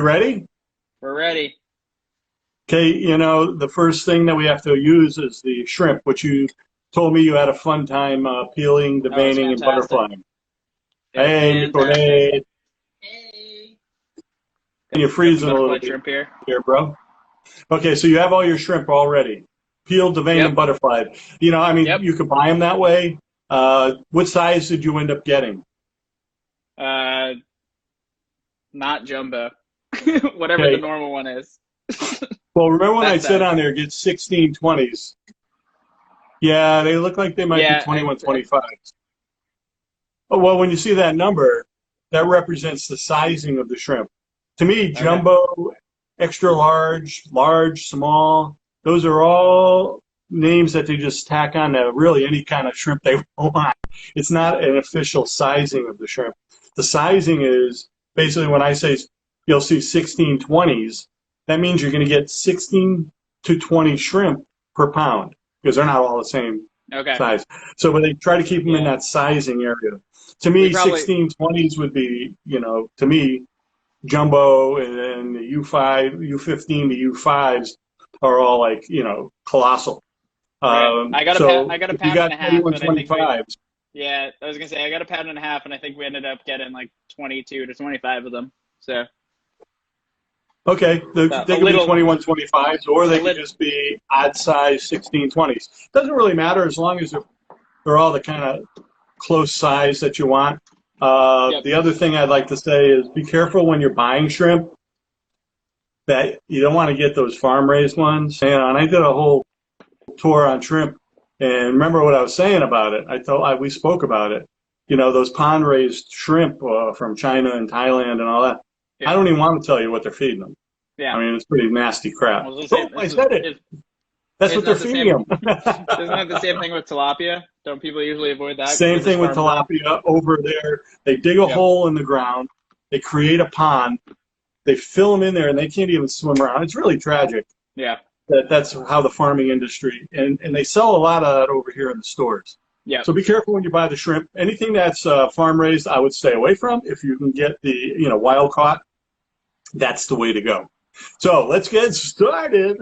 ready? We're ready. Okay, you know, the first thing that we have to use is the shrimp, which you told me you had a fun time peeling, Oh, it's deveining, and fantastic. butterflying. It's Hey, fantastic. Nicolette, Hey. you're Got some freezing a little butterflied bit shrimp here. here, bro. Okay, so you have all your shrimp already. Peeled, deveined, and Yep. butterflied. You know, I mean, Yep. you could buy them that way. What size did you end up getting? Uh, Not jumbo. Whatever the Okay, normal one is. well, remember when I That said size. on there, get 1620s? Yeah, they look like they might be Yeah. 2125s. Oh, well, when you see that number, that represents the sizing of the shrimp. To me, Okay. jumbo, extra large, large, small, those are all names that they just tack on to really any kind of shrimp they want. It's not an official sizing of the shrimp. The sizing is basically when I say you'll see 1620s, that means you're going to get 16 to 20 shrimp per pound because they're not all the same Okay. size. So, but they try to keep them in Yeah. that sizing area. To We me, probably. 1620s would be, you know, to me, jumbo and then the U5, U15 to U5s are all like, you know, colossal. Okay. I So got a if you pound and got a half, and I think we. 2125s, Yeah, I was gonna say I got a pound and a half, and I think we ended up getting like 22 to 25 of them. So okay, a they could be little, 2125s or a they could little. just be odd size 1620s. Doesn't really matter as long as they're all the kind of close size that you want. Yep. The other thing I'd like to say is be careful when you're buying shrimp that you don't want to get those farm raised ones. And I did a whole tour on shrimp, and remember what I was saying about it. We spoke about it. You know, those pond raised shrimp from China and Thailand and all that. I Yep. don't even want to tell you what they're feeding them. Yeah. I mean, it's pretty nasty I crap. was gonna say Oh, I said it. That's what isn't they're that the feeding same? them. Isn't that the same thing with tilapia? Don't people usually avoid that because Same they're just thing with farm bred? tilapia over there. They dig a Yep. hole in the ground. They create a pond. They fill them in there, and they can't even swim around. It's really tragic. Yeah. That's how the farming industry, and they sell a lot of that over here in the stores. Yep. So be careful when you buy the shrimp. Anything that's farm raised, I would stay away from. If you can get the wild caught, that's the way to go. So let's get started.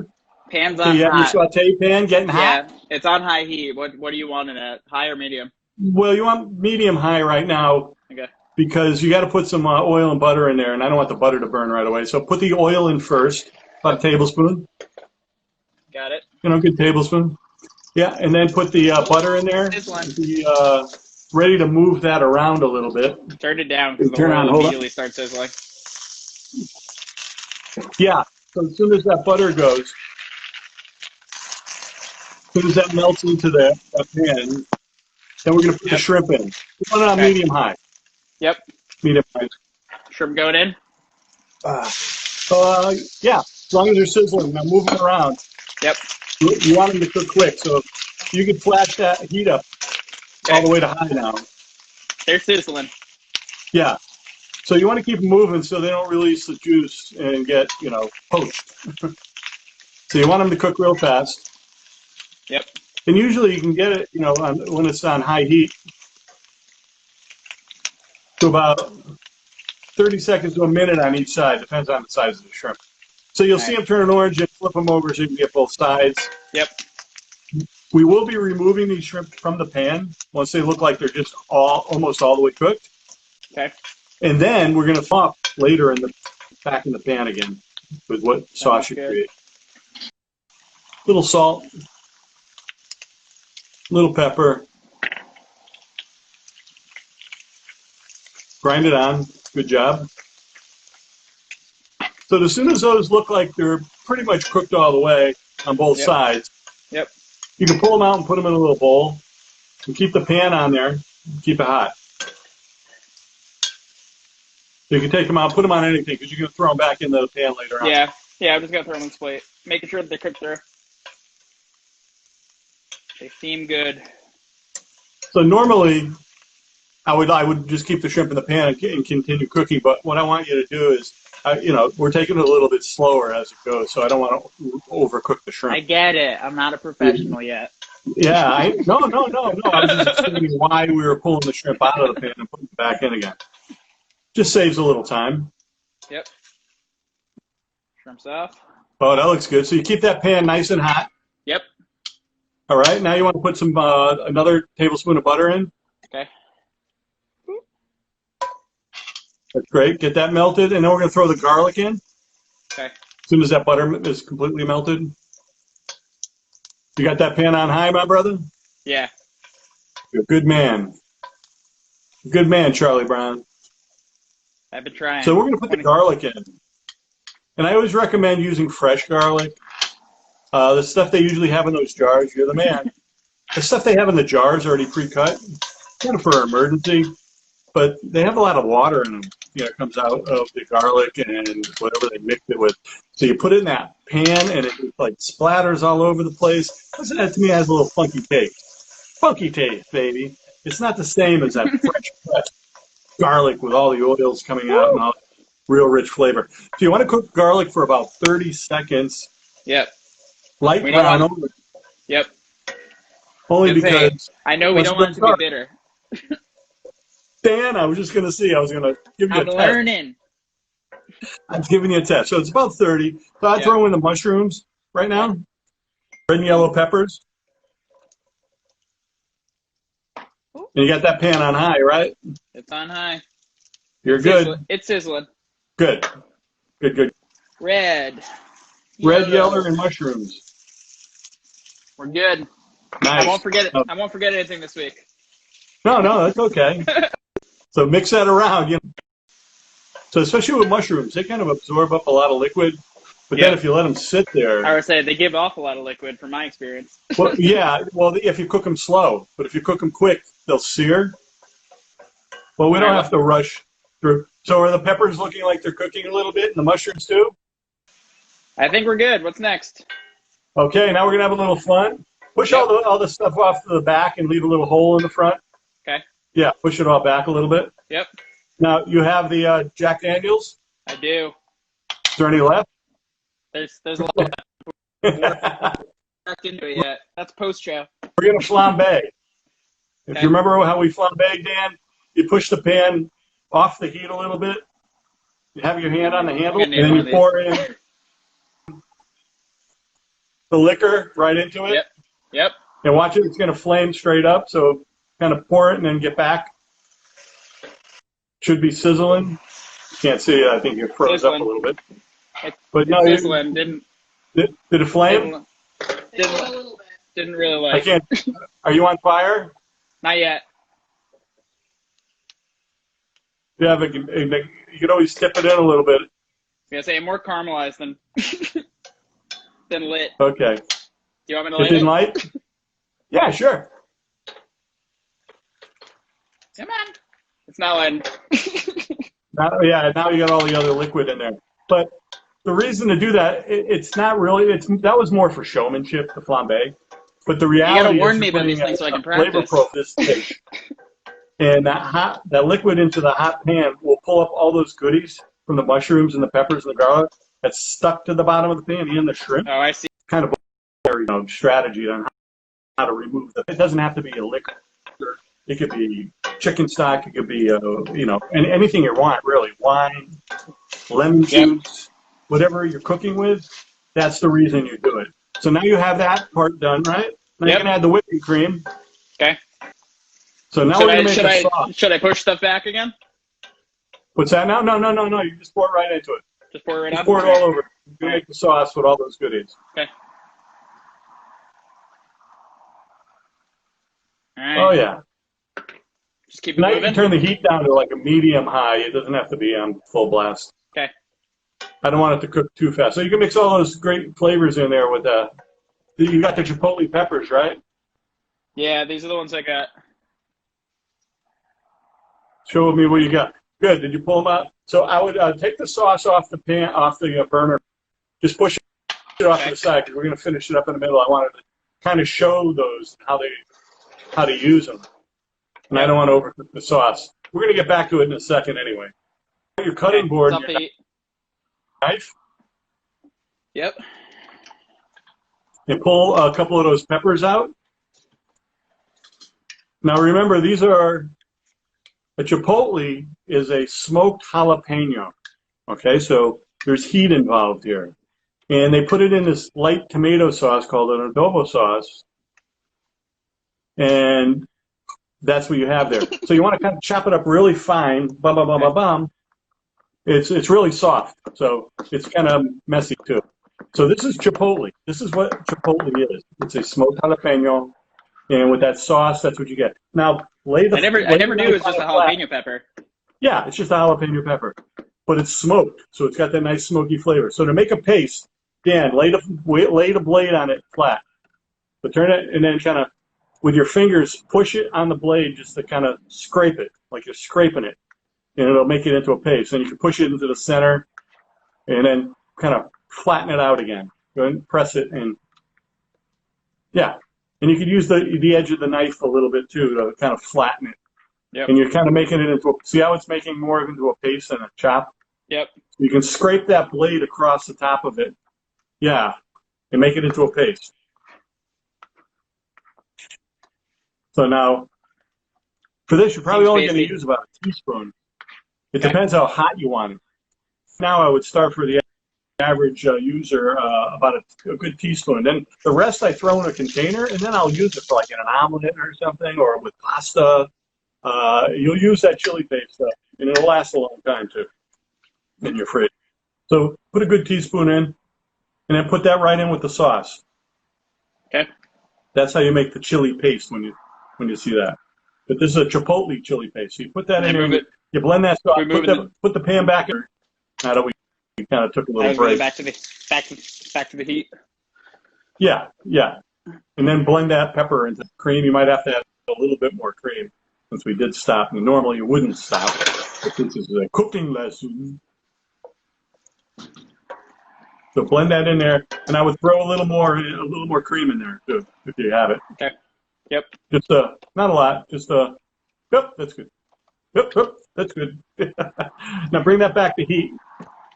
Pan's So on you have your hot. saute pan getting hot. Yeah, it's on high heat. What do you want it at? High or medium? Well, you want medium high right now Okay. because you got to put some oil and butter in there, and I don't want the butter to burn right away. So put the oil in first, about a tablespoon. Got it. Good tablespoon. Yeah, and then put the butter in there. This one. Be ready to move that around a little bit. Turn it down because the Turn on, oil hold on. immediately starts sizzling. Yeah, so as soon as that butter goes, as soon as that melts into the pan, then we're going to put the shrimp in. We want it on medium high. Yep. Medium high. Shrimp going in? Yeah, as long as they're sizzling. Now move them around. Yep. You want them to cook quick, so you can flash that heat up all the way to high now. They're sizzling. Yeah. So you want to keep them moving so they don't release the juice and get, poached. So you want them to cook real fast. Yep. And usually you can get it, when it's on high heat to about 30 seconds to a minute on each side. Depends on the size of the shrimp. So you'll see them turn orange and flip them over so you can get both sides. Yep. We will be removing these shrimp from the pan once they look like they're just almost all the way cooked. Okay. And then we're going to thaw later back in the pan again with what sauce you create. Little salt, little pepper. Grind it on. Good job. So as soon as those look like they're pretty much cooked all the way on both sides, you can pull them out and put them in a little bowl and keep the pan on there. Keep it hot. So you can take them out, put them on anything because you're going to throw them back into the pan later on. Yeah, I'm just going to throw them in this plate. Making sure that they're cooked through. They seem good. So normally, I would just keep the shrimp in the pan and continue cooking. But what I want you to do is, we're taking it a little bit slower as it goes, so I don't want to overcook the shrimp. I get it. I'm not a professional yet. Yeah, no. I was just explaining why we were pulling the shrimp out of the pan and putting it back in again. Just saves a little time. Yep. Shrimp's off. Oh, that looks good. So you keep that pan nice and hot. Yep. All right. Now you want to put some another tablespoon of butter in. Okay. That's great. Get that melted, and then we're going to throw the garlic in. Okay. As soon as that butter is completely melted. You got that pan on high, my brother? Yeah. You're a good man. Good man, Charlie Brown. I've been trying. So we're going to put the garlic in. And I always recommend using fresh garlic. The stuff they usually have in those jars, you're the man. The stuff they have in the jars already pre-cut, kind of for an emergency, but they have a lot of water in them. You know, it comes out of the garlic and whatever they mix it with. So you put it in that pan, and it like splatters all over the place. That to me has a little funky taste. Funky taste, baby. It's not the same as that fresh cut garlic with all the oils coming out and all real rich flavor. So you want to cook garlic for about 30 seconds. Yep. Light brown over. Yep. Only because I know we don't want it to be bitter. Dan, I was just going to see. I was going to give you a test. I'm learning. I'm giving you a test. So it's about 30. So I throw in the mushrooms right now. Red and yellow peppers. And you got that pan on high, right? It's on high. You're good. It's sizzling. Good. Good, good. Red, yellow, and mushrooms. We're good. Nice. I won't forget it. I won't forget anything this week. No, that's okay. So mix that around. You know. So especially with mushrooms, they kind of absorb up a lot of liquid. But then if you let them sit there. I would say they give off a lot of liquid from my experience. Well, yeah. Well, if you cook them slow. But if you cook them quick, they'll sear. Well, we don't have to rush through. So are the peppers looking like they're cooking a little bit, and the mushrooms too? I think we're good. What's next? Okay, now we're going to have a little fun. Push all the stuff off to the back and leave a little hole in the front. Okay. Yeah, push it all back a little bit. Yep. Now, you have the Jack Daniels? I do. Is there any left? There's a lot left. Not into it yet. That's post-show. We're going to flambe. If you remember how we flambe, Dan, you push the pan off the heat a little bit. You have your hand on the handle, and then you pour in the liquor right into it. Yep. And watch it. It's going to flame straight up, so kind of pour it and then get back. Should be sizzling. You can't see it. I think it froze up a little bit. But no, sizzling. Did it flame? Didn't really like. I can't. Are you on fire? Not yet. Yeah, but you can always tip it in a little bit. I was gonna say more caramelized than lit. Okay. Do you want me to light it? Didn't light? Yeah, sure. Come on. It's not lighting. Now you got all the other liquid in there. But the reason to do that, it's not really. That was more for showmanship, the flambe. But the reality you gotta warn is me about these things so I can practice. Flavor pro this dish. And that liquid into the hot pan will pull up all those goodies from the mushrooms and the peppers and the garlic that's stuck to the bottom of the pan and the shrimp. Oh, I see. Kind of a strategy on how to remove them. It doesn't have to be a liquor. It could be chicken stock. It could be anything you want really. Wine, lemon juice, whatever you're cooking with. That's the reason you do it. So now you have that part done, right? Now you can add the whipping cream. Okay. So now we're going to make a sauce. Should I push stuff back again? What's that now? No. You just pour it right into it. Just pour it right Just on? pour it all over. You make the sauce with all those goodies. Okay. All right. Oh, yeah. Just keep it now moving. You can turn the heat down to like a medium high. It doesn't have to be on full blast. Okay. I don't want it to cook too fast. So you can mix all those great flavors in there with you got the chipotle peppers, right? Yeah, these are the ones I got. Show me what you got. Good. Did you pull them out? So I would take the sauce off the pan, off the burner. Just push it off to the side because we're going to finish it up in the middle. I wanted to kind of show those how to use them, and I don't want to overcook the sauce. We're going to get back to it in a second anyway. Your cutting board, and your knife. Yep. And pull a couple of those peppers out. Now remember, a chipotle is a smoked jalapeno. Okay, so There's heat involved here. And they put it in this light tomato sauce called an adobo sauce. And that's what you have there. So you want to kind of chop it up really fine. Bum, bum, bum, bum, bum. It's really soft. So it's kind of messy too. So this is chipotle. This is what chipotle is. It's a smoked jalapeno. And with that sauce, that's what you get. Now, I never knew it was just a jalapeno pepper. Yeah, it's just a jalapeno pepper. But it's smoked. So it's got that nice smoky flavor. So to make a paste, Dan, lay the blade on it flat. But turn it and then kind of, with your fingers, push it on the blade just to kind of scrape it, like you're scraping it. And it'll make it into a paste. And you can push it into the center and then kind of flatten it out again. Go ahead and press it and, yeah. And you could use the edge of the knife a little bit too to kind of flatten it. Yep. And you're kind of making it into see how it's making more into a paste than a chop? Yep. You can scrape that blade across the top of it. Yeah. And make it into a paste. So now, for this, you're probably only going to use about a teaspoon. It depends how hot you want it. Now I would start for the average user about a good teaspoon. Then the rest I throw in a container, and then I'll use it for like in an omelet or something, or with pasta. You'll use that chili paste stuff, and it'll last a long time too in your fridge. So put a good teaspoon in, and then put that right in with the sauce. Okay. That's how you make the chili paste when you see that. But this is a chipotle chili paste. So you put that in there, you blend that sauce, put the pan back in. Now that we kind of took a little break. Back to the heat. Yeah. And then blend that pepper into cream. You might have to add a little bit more cream since we did stop. And normally you wouldn't stop. But this is a cooking lesson. So blend that in there, and I would throw a little more cream in there too, if you have it. Okay. Yep. Just not a lot. Just yep, that's good. Yep, that's good. Now bring that back to heat,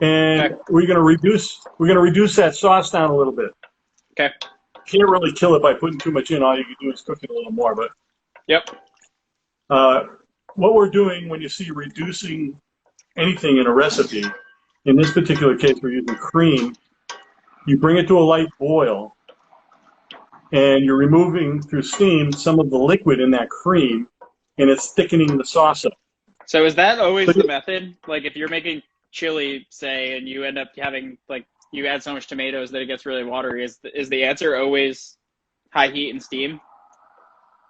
and we're gonna reduce that sauce down a little bit. Okay. Can't really kill it by putting too much in. All you can do is cook it a little more. But yep. What we're doing when you see reducing anything in a recipe, in this particular case, we're using cream. You bring it to a light boil, and you're removing through steam some of the liquid in that cream, and it's thickening the sauce up. So is that always the method? Like if you're making chili, say, and you end up having, like, you add so much tomatoes that it gets really watery, is the answer always high heat and steam?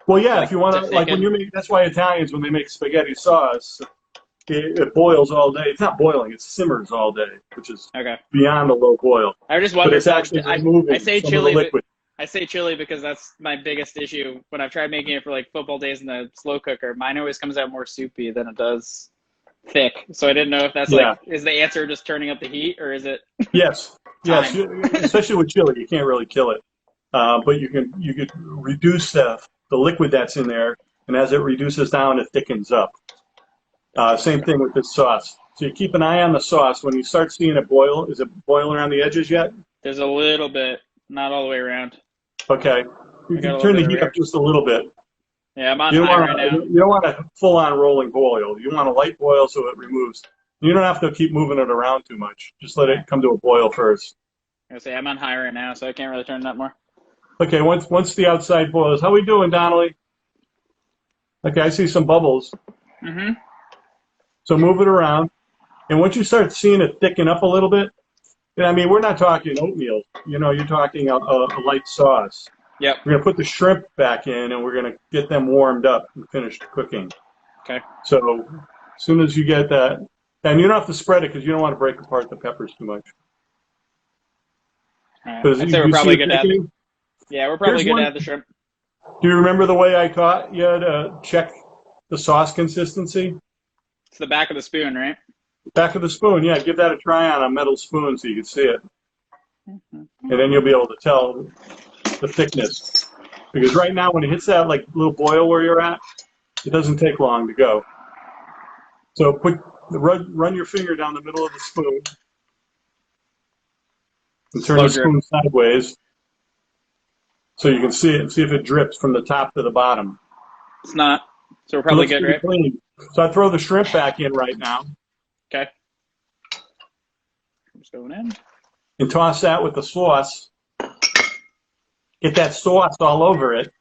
Well, yeah, if you want to, like when you make, that's why Italians, when they make spaghetti sauce, it boils all day. It's not boiling, it simmers all day, which is beyond a low boil. I just wonder. But it's actually removing some of the liquid. I say chili because that's my biggest issue. When I've tried making it for like football days in the slow cooker, mine always comes out more soupy than it does thick. So I didn't know if that's like, is the answer just turning up the heat, or is it? Yes, especially with chili, you can't really kill it, but you could reduce the liquid that's in there, and as it reduces down, it thickens up. Same thing with this sauce. So you keep an eye on the sauce. When you start seeing it boil, is it boiling around the edges yet? There's a little bit, not all the way around. Okay. You can turn the heat up just a little bit. Yeah, I'm on high right now. You don't want a full-on rolling boil. You want a light boil so it removes. You don't have to keep moving it around too much. Just let it come to a boil first. I say I'm on high right now, so I can't really turn it up more. Okay, once the outside boils, how we doing, Donnelly? Okay, I see some bubbles. Mm-hmm. So move it around. And once you start seeing it thicken up a little bit, I mean, we're not talking oatmeal. You know, you're talking a light sauce. Yep. We're going to put the shrimp back in, and we're going to get them warmed up and finished cooking. Okay. So as soon as you get that, and you don't have to spread it because you don't want to break apart the peppers too much. I'd say we're probably good to have. Yeah, we're probably good to have the shrimp. Do you remember the way I taught you to check the sauce consistency? It's the back of the spoon, right? Back of the spoon, yeah. Give that a try on a metal spoon so you can see it. And then you'll be able to tell the thickness. Because right now when it hits that like little boil where you're at, it doesn't take long to go. So run your finger down the middle of the spoon and turn the spoon sideways so you can see it and see if it drips from the top to the bottom. It's not. So we're probably good, right? Clean. So I throw the shrimp back in right now. Okay. Just going in. and toss that with the sauce. Get that sauce all over it.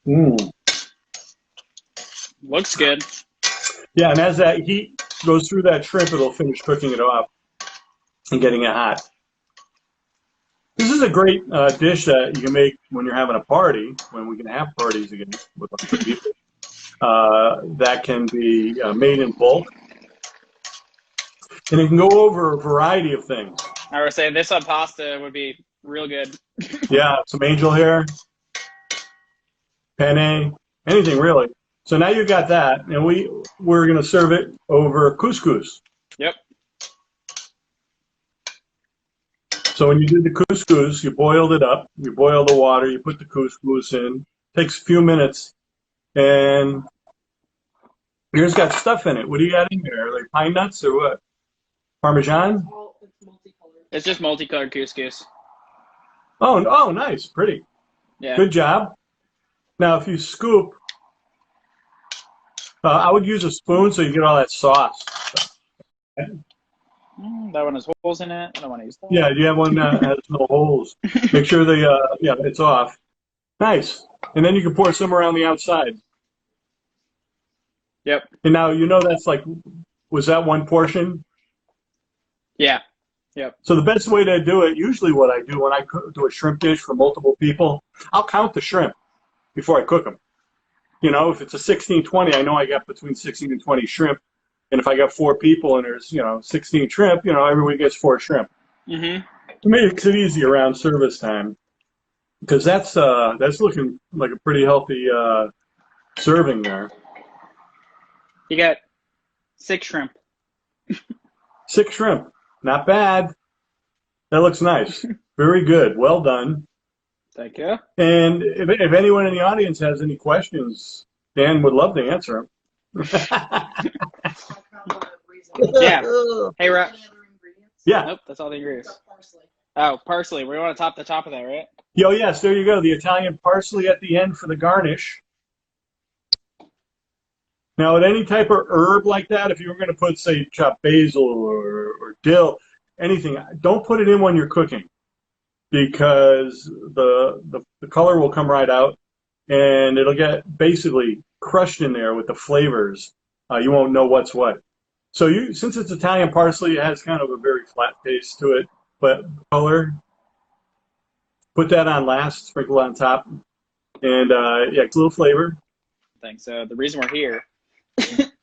Mmm. Looks good. Yeah, and as that heat goes through that shrimp, it'll finish cooking it off and getting it hot. This is a great dish that you can make when you're having a party, when we can have parties again with other people. That can be made in bulk. And it can go over a variety of things. I would say this on pasta would be real good. Yeah, some angel hair, penne, anything really. So now you've got that, and we're going to serve it over couscous. Yep. So when you did the couscous, you boiled it up. You boil the water. You put the couscous in. Takes a few minutes, and here's got stuff in it. What do you got in there? Like pine nuts or what? Parmesan? It's just multicolored couscous. Oh, nice, pretty. Yeah. Good job. Now, if you scoop, I would use a spoon so you get all that sauce. That one has holes in it. I don't want to use that. Yeah, you have one that has no holes. Make sure it's off. Nice. And then you can pour some around the outside. Yep. And now that's like, was that one portion? Yeah. Yep. So the best way to do it, usually what I do when I do a shrimp dish for multiple people, I'll count the shrimp before I cook them. If it's a 16-20, I know I got between 16 and 20 shrimp. And if I got 4 people and there's, 16 shrimp, everyone gets 4 shrimp. Mm-hmm. It makes it easy around service time. Because that's looking like a pretty healthy serving there. You got 6 shrimp. 6 shrimp. Not bad. That looks nice. Very good. Well done. Thank you. And if anyone in the audience has any questions, Dan would love to answer them. Yeah. Hey, Rob. Yeah. Nope, that's all the ingredients. Oh, parsley. We want to top the top of that, right? Yo, yes, there you go. The Italian parsley at the end for the garnish. Now, with any type of herb like that, if you were going to put, say, chopped basil or dill, anything, don't put it in when you're cooking because the color will come right out and it'll get basically crushed in there with the flavors. You won't know what's what. So since it's Italian parsley, it has kind of a very flat taste to it, but color, put that on last, sprinkle on top, and it's a little flavor. Thanks. So the reason we're here.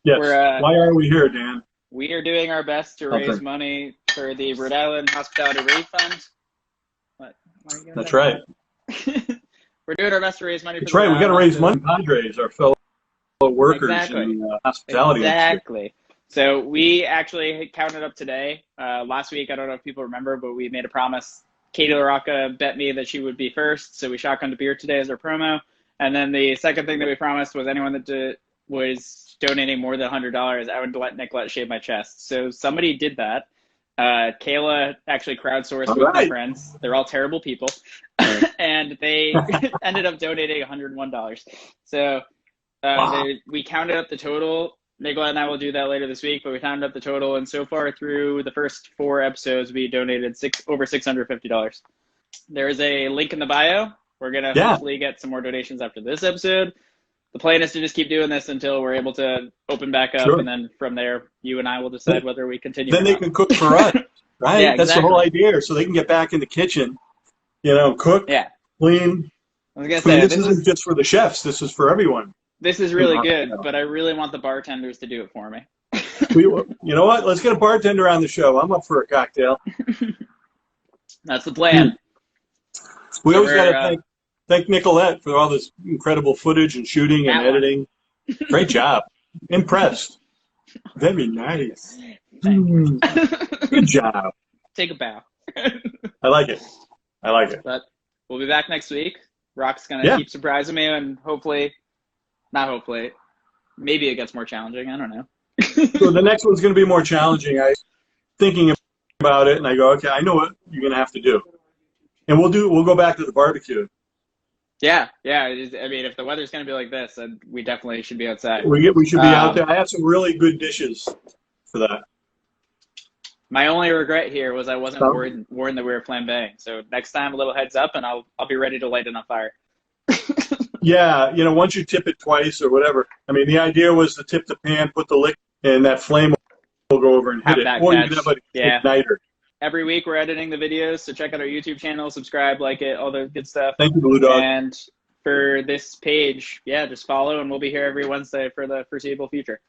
Yes. Why are we here, Dan? We are doing our best to raise money for the Rhode Island Hospitality Relief Fund. What? That's right. We're doing our best to raise money. That's right. We got to raise money. Padres, our fellow workers in the hospitality industry. Exactly. So we actually counted up today. Last week, I don't know if people remember, but we made a promise. Katie LaRocca bet me that she would be first, so we shotgunned a beer today as our promo. And then the second thing that we promised was anyone that was donating more than $100, I would let Nicolette shave my chest. So somebody did that. Kayla actually crowdsourced with my friends. They're all terrible people. And they ended up donating $101. So we counted up the total. Nicolette and I will do that later this week, but we counted up the total. And so far through the first 4 episodes, we donated over $650. There is a link in the bio. We're going to hopefully get some more donations after this episode. The plan is to just keep doing this until we're able to open back up, and then from there, you and I will decide whether we continue. Then they can cook for us, right? Yeah, that's the whole idea. So they can get back in the kitchen, cook, clean. I was gonna say this isn't just for the chefs. This is for everyone. This is really good, but I really want the bartenders to do it for me. You know what? Let's get a bartender on the show. I'm up for a cocktail. That's the plan. We always got to thank Nicolette for all this incredible footage and shooting and editing. Great job. Impressed. Very nice. Good job. Take a bow. I like it. But we'll be back next week. Rock's going to keep surprising me, and maybe it gets more challenging. I don't know. So the next one's going to be more challenging. I was thinking about it, and I go, okay, I know what you're going to have to do. And we'll go back to the barbecue. Yeah, yeah. I mean, if the weather's gonna be like this, then we definitely should be outside. We should be out Um, there. I have some really good dishes for that. my only regret here was I wasn't So, warned that we were flambeing. So next time, a little heads up, and I'll be ready to light it on fire. yeah, once you tip it twice or whatever. I mean, the idea was to tip the pan, put the liquid, and that flame will go over and hit Have it. that Or you can have catch. an Yeah. igniter. Every week we're editing the videos, so check out our YouTube channel, subscribe, like it, all the good stuff. Thank you, Blue Dog. And for this page, yeah, just follow, and we'll be here every Wednesday for the foreseeable future.